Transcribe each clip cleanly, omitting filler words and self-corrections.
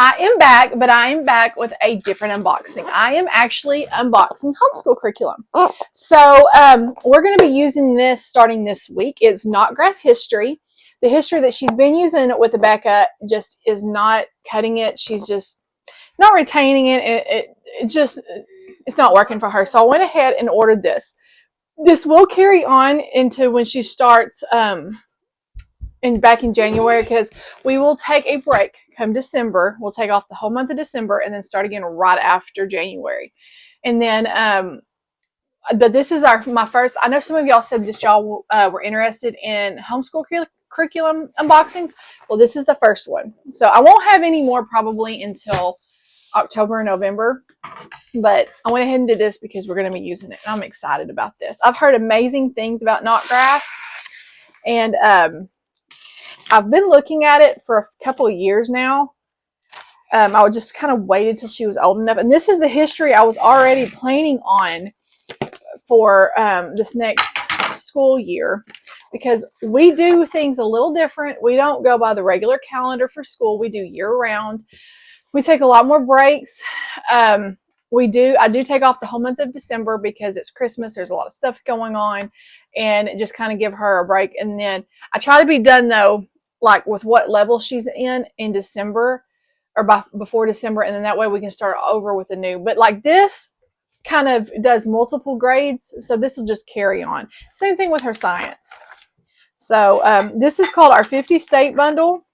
I am back, but I am back with a different unboxing. I am actually unboxing homeschool curriculum. So we're going to be using this starting this week. It's NotGrass history. The history that she's been using with Rebecca just is not cutting it. She's just not retaining it. It's not working for her. So I went ahead and ordered this. This will carry on into when she starts back in January, because we will take a break come December. We'll take off the whole month of December and then start again right after January. And then but this is my first. I know some of y'all said that y'all were interested in homeschool curriculum unboxings. Well, this is the first one. So I won't have any more probably until October and November. But I went ahead and did this because we're going to be using it. And I'm excited about this. I've heard amazing things about NotGrass. And I've been looking at it for a couple of years now. I would just kind of waited till she was old enough. And this is the history I was already planning on for this next school year, because we do things a little different. We don't go by the regular calendar for school. We do year round. We take a lot more breaks. I do take off the whole month of December because it's Christmas. There's a lot of stuff going on, and just kind of give her a break. And then I try to be done though, like with what level she's in December or before December. And then that way we can start over with a new, but like this kind of does multiple grades. So this will just carry on. Same thing with her science. So this is called R50 State bundle.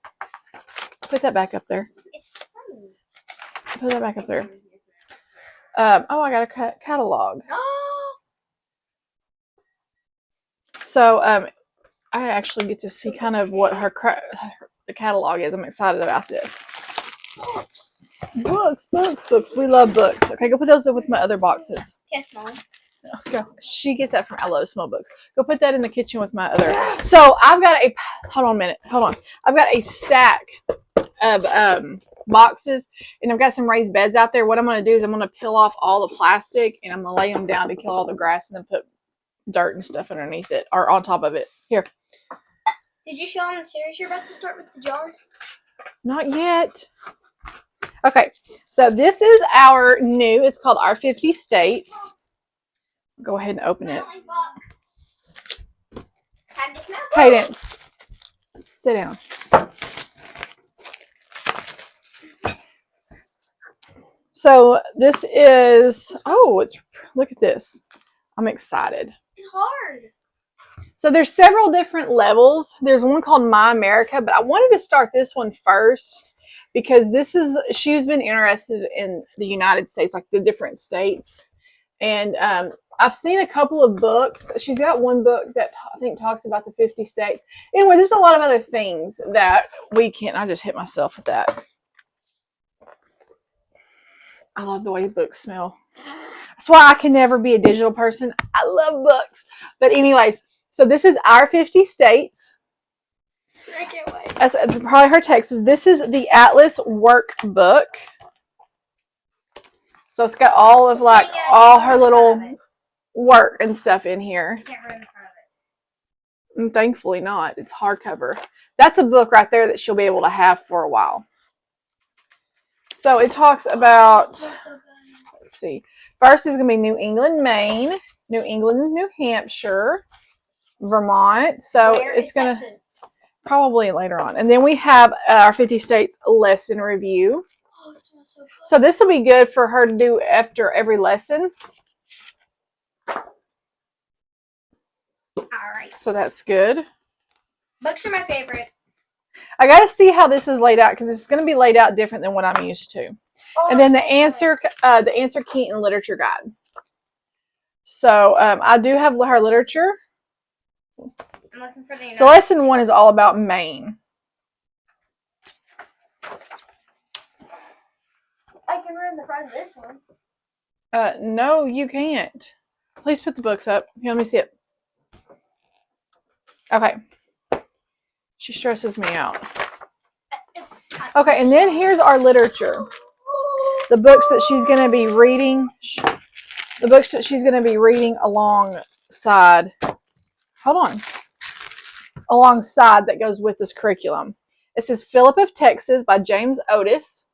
Put that back up there. Put that back up there. Oh, I got a catalog. So I actually get to see kind of what the catalog is. I'm excited about this. Books. We love books. Okay, go put those with my other boxes. Yes, Mom. Go. She gets that from I Love Small Books. Go put that in the kitchen with my other. So I've got hold on a minute. Hold on. I've got a stack of boxes, and I've got some raised beds out there. What I'm going to do is I'm going to peel off all the plastic, and I'm going to lay them down to kill all the grass, and then put dirt and stuff underneath it or on top of it. Here. Did you show them the series you're about to start with the jars? Not yet. Okay, so this is our new. It's called R50 States. Go ahead and open it. Cadence, sit down. So this is, look at this. I'm excited. It's hard. So there's several different levels. There's one called My America, but I wanted to start this one first because she's been interested in the United States, like the different states. And I've seen a couple of books. She's got one book that I think talks about the 50 states. Anyway, there's a lot of other things that we can't. I just hit myself with that. I love the way books smell. That's why I can never be a digital person. I love books. But anyways, so this is R50 States. I can't wait. That's probably her text. This is the Atlas workbook. So it's got all of all her little work and stuff in here. You can't run in front of it. And thankfully not. It's hardcover. That's a book right there that she'll be able to have for a while. So it talks about, let's see. First is going to be New England, Maine, New England, New Hampshire, Vermont. So it's going to probably later on. And then we have our 50 States lesson review. Oh, it smells so good. So this will be good for her to do after every lesson. All right. So that's good. Books are my favorite. I got to see how this is laid out because it's going to be laid out different than what I'm used to. Oh, and then the answer key and literature guide. So I do have her literature. I'm looking for the. So lesson 1 is all about Maine. I can read in the front of this one. No, you can't. Please put the books up. Here, let me see it. Okay. She stresses me out. Okay, and then here's our literature. The books that she's going to be reading. The books that she's going to be reading alongside. Hold on. Alongside that goes with this curriculum. This is Philip of Texas by James Otis.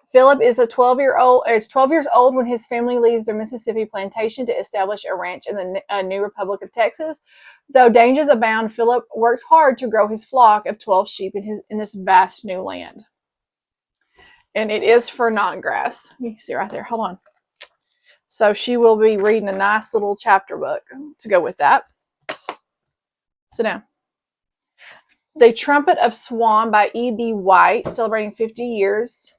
Philip is 12 years old when his family leaves their Mississippi plantation to establish a ranch in the new Republic of Texas. Though dangers abound, Philip works hard to grow his flock of 12 sheep in this vast new land. And it is for NotGrass. You can see right there. Hold on. So she will be reading a nice little chapter book to go with that. Sit down. The Trumpet of Swan by E.B. White, celebrating 50 years.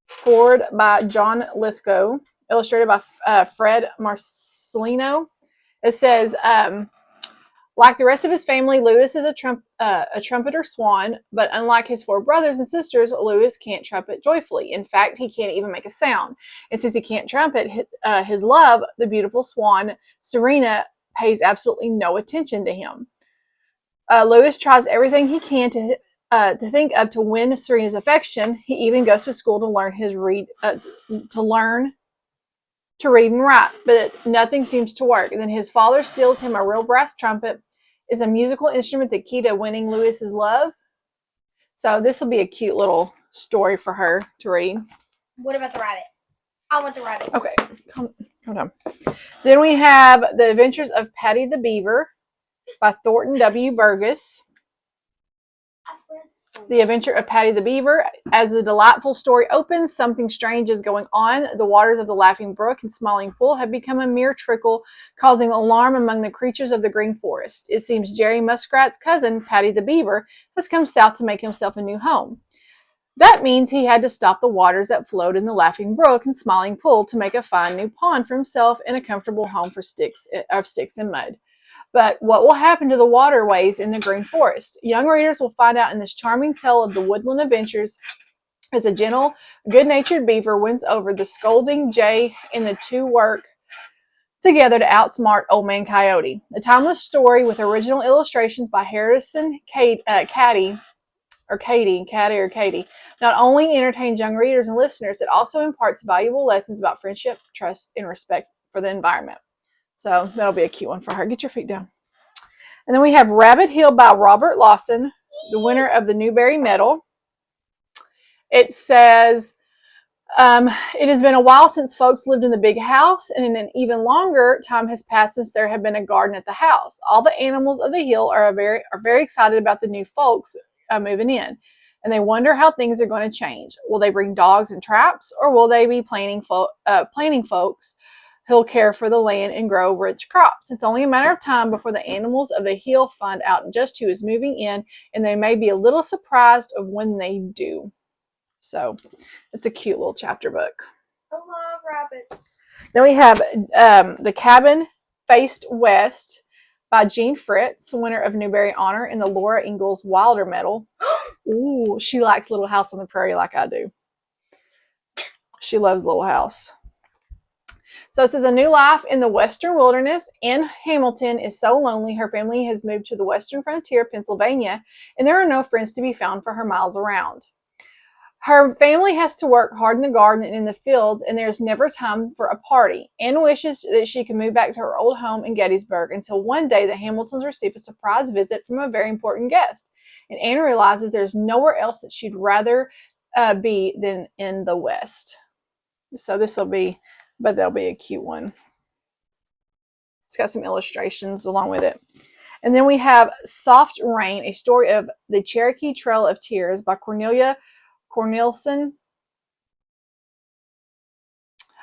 Forward by John Lithgow, illustrated by Fred Marcelino. It says, like the rest of his family, Lewis is a trumpeter swan, but unlike his 4 brothers and sisters, Lewis can't trumpet joyfully. In fact, he can't even make a sound. And since he can't trumpet, his love, the beautiful swan, Serena, pays absolutely no attention to him. Lewis tries everything he can to think of to win Serena's affection. He even goes to school to learn to read and write, but nothing seems to work. And then his father steals him a real brass trumpet. Is a musical instrument the key to winning Lewis's love? So this will be a cute little story for her to read. What about the rabbit? I want the rabbit. Okay, come down. Then we have The Adventures of Patty the Beaver by Thornton W. Burgess. The Adventure of Patty the Beaver. As the delightful story opens, something strange is going on. The waters of the Laughing Brook and Smiling Pool have become a mere trickle, causing alarm among the creatures of the Green Forest. It seems Jerry Muskrat's cousin, Patty the Beaver, has come south to make himself a new home. That means he had to stop the waters that flowed in the Laughing Brook and Smiling Pool to make a fine new pond for himself and a comfortable home for sticks and mud. But what will happen to the waterways in the Green Forest? Young readers will find out in this charming tale of the woodland adventures as a gentle, good-natured beaver wins over the scolding jay, and the two work together to outsmart Old Man Coyote. A timeless story with original illustrations by Harrison Cady not only entertains young readers and listeners, it also imparts valuable lessons about friendship, trust, and respect for the environment. So that'll be a cute one for her. Get your feet down. And then we have Rabbit Hill by Robert Lawson, the winner of the Newbery Medal. It says, it has been a while since folks lived in the big house, and an even longer time has passed since there had been a garden at the house. All the animals of the hill are very excited about the new folks moving in, and they wonder how things are going to change. Will they bring dogs and traps, or will they be planting folks who'll care for the land and grow rich crops? It's only a matter of time before the animals of the hill find out just who is moving in, and they may be a little surprised of when they do. So it's a cute little chapter book. I love rabbits. Then we have The Cabin Faced West by Jean Fritz, winner of Newbery Honor and the Laura Ingalls Wilder Medal. Ooh, she likes Little House on the Prairie like I do. She loves Little House. So it says, a new life in the western wilderness. Ann Hamilton is so lonely her family has moved to the western frontier of Pennsylvania, and there are no friends to be found for her miles around. Her family has to work hard in the garden and in the fields, and there's never time for a party. Anne wishes that she could move back to her old home in Gettysburg until one day the Hamiltons receive a surprise visit from a very important guest. And Anne realizes there's nowhere else that she'd rather be than in the West. So that'll be a cute one. It's got some illustrations along with it. And then we have Soft Rain, a story of the Cherokee Trail of Tears by Cornelia Cornelison.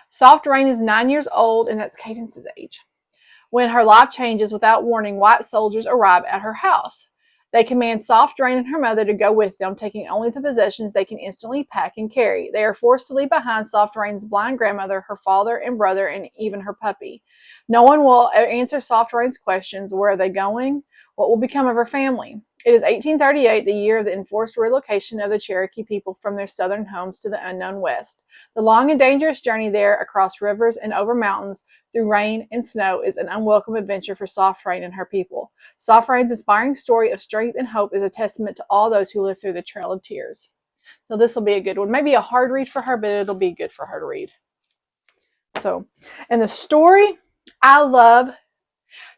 Soft Rain is 9 years old, and that's Cadence's age. When her life changes without warning, white soldiers arrive at her house. They command Soft Rain and her mother to go with them, taking only the possessions they can instantly pack and carry. They are forced to leave behind Soft Rain's blind grandmother, her father and brother, and even her puppy. No one will answer Soft Rain's questions. Where are they going? What will become of her family? It is 1838, the year of the enforced relocation of the Cherokee people from their southern homes to the unknown West. The long and dangerous journey there across rivers and over mountains through rain and snow is an unwelcome adventure for Soft Rain and her people. Soft Rain's inspiring story of strength and hope is a testament to all those who live through the Trail of Tears. So this will be a good one. Maybe a hard read for her, but it'll be good for her to read. So, and the story I love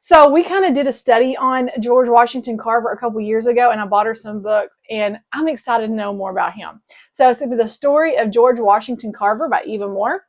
So we kind of did a study on George Washington Carver a couple years ago, and I bought her some books, and I'm excited to know more about him. So it's the story of George Washington Carver by Eva Moore.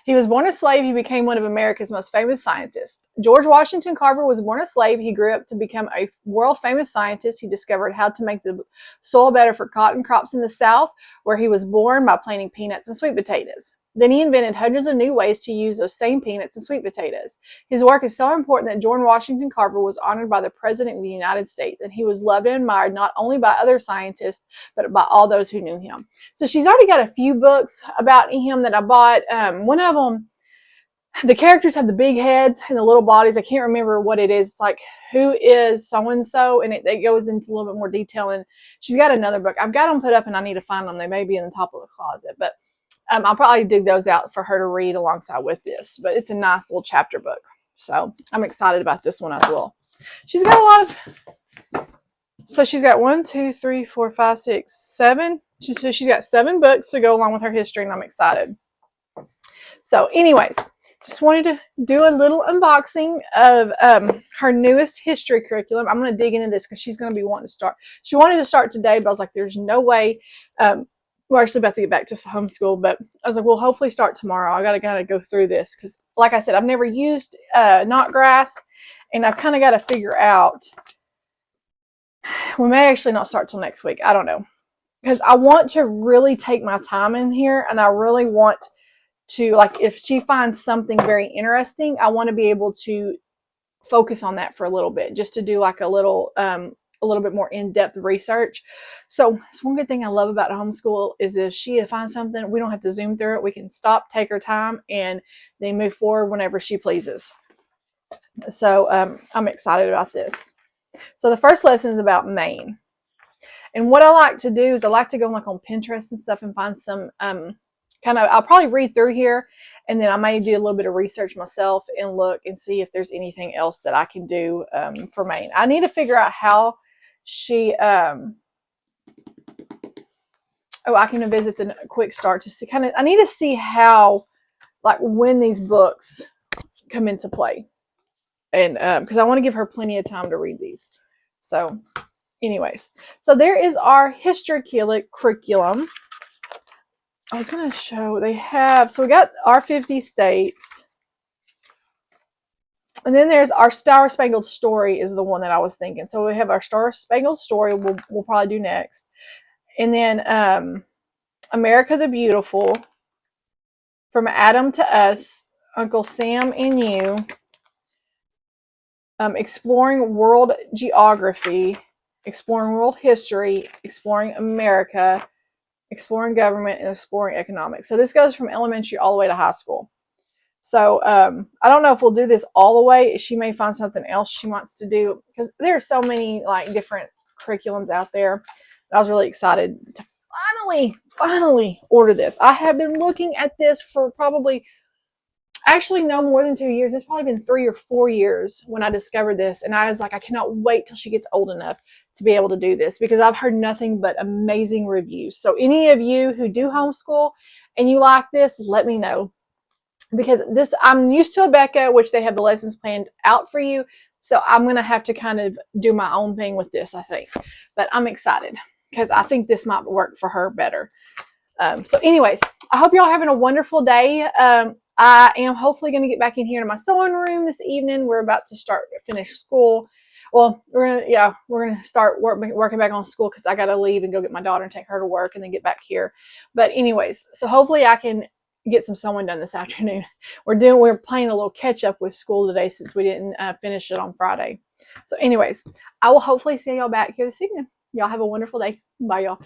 He was born a slave. He became one of America's most famous scientists. George Washington Carver was born a slave. He grew up to become a world famous scientist. He discovered how to make the soil better for cotton crops in the South, where he was born, by planting peanuts and sweet potatoes. Then he invented hundreds of new ways to use those same peanuts and sweet potatoes. His work is so important that George Washington Carver was honored by the President of the United States, and he was loved and admired not only by other scientists, but by all those who knew him. So she's already got a few books about him that I bought. One of them, the characters have the big heads and the little bodies. I can't remember what it is. It's like, who is so-and-so? And it goes into a little bit more detail. And she's got another book. I've got them put up and I need to find them. They may be in the top of the closet. But I'll probably dig those out for her to read alongside with this. But it's a nice little chapter book. So I'm excited about this one as well. She's got a lot of... So she's got 1, 2, 3, 4, 5, 6, 7. She's got 7 books to go along with her history, and I'm excited. So anyways, just wanted to do a little unboxing of her newest history curriculum. I'm going to dig into this because she's going to be wanting to start. She wanted to start today, but I was like, there's no way. We're actually about to get back to homeschool, but I was like, we'll hopefully start tomorrow. I got to kind of go through this because, like I said, I've never used NotGrass, and I've kind of got to figure out. We may actually not start till next week. I don't know. Because I want to really take my time in here, and I really want to, like, if she finds something very interesting, I want to be able to focus on that for a little bit, just to do like a little bit more in-depth research. So it's one good thing I love about homeschool is if she finds something, we don't have to zoom through it. We can stop, take our time, and then move forward whenever she pleases. So I'm excited about this. So the first lesson is about Maine. And what I like to do is I like to go like on Pinterest and stuff and find some I'll probably read through here, and then I may do a little bit of research myself and look and see if there's anything else that I can do for Maine. I need to figure out how she, I can visit the Quick Start to see I need to see how, like, when these books come into play. And because I want to give her plenty of time to read these. So anyways, so there is our history curriculum. I was going to show, they have, so we got R50 States. And then there's our Star Spangled Story is the one that I was thinking. So we have our Star Spangled Story we'll probably do next. And then America the Beautiful, From Adam to Us, Uncle Sam and You, Exploring World Geography, Exploring World History, Exploring America, Exploring Government, and Exploring Economics. So this goes from elementary all the way to high school. So I don't know if we'll do this all the way. She may find something else she wants to do because there are so many like different curriculums out there. I was really excited to finally order this. I have been looking at this for probably actually no more than 2 years. It's probably been 3 or 4 years when I discovered this, and I was like, I cannot wait till she gets old enough to be able to do this because I've heard nothing but amazing reviews. So any of you who do homeschool and you like this, let me know, because this, I'm used to Abeka, which they have the lessons planned out for you. So I'm going to have to kind of do my own thing with this, I think. But I'm excited because I think this might work for her better. So anyways, I hope y'all having a wonderful day. I am hopefully going to get back in here to my sewing room this evening. We're about to finish school. Well, we're gonna start working back on school because I got to leave and go get my daughter and take her to work and then get back here. But anyways, so hopefully I can get some sewing done this afternoon. We're playing a little catch up with school today since we didn't finish it on Friday. So anyways, I will hopefully see y'all back here this evening. Y'all have a wonderful day. Bye, y'all.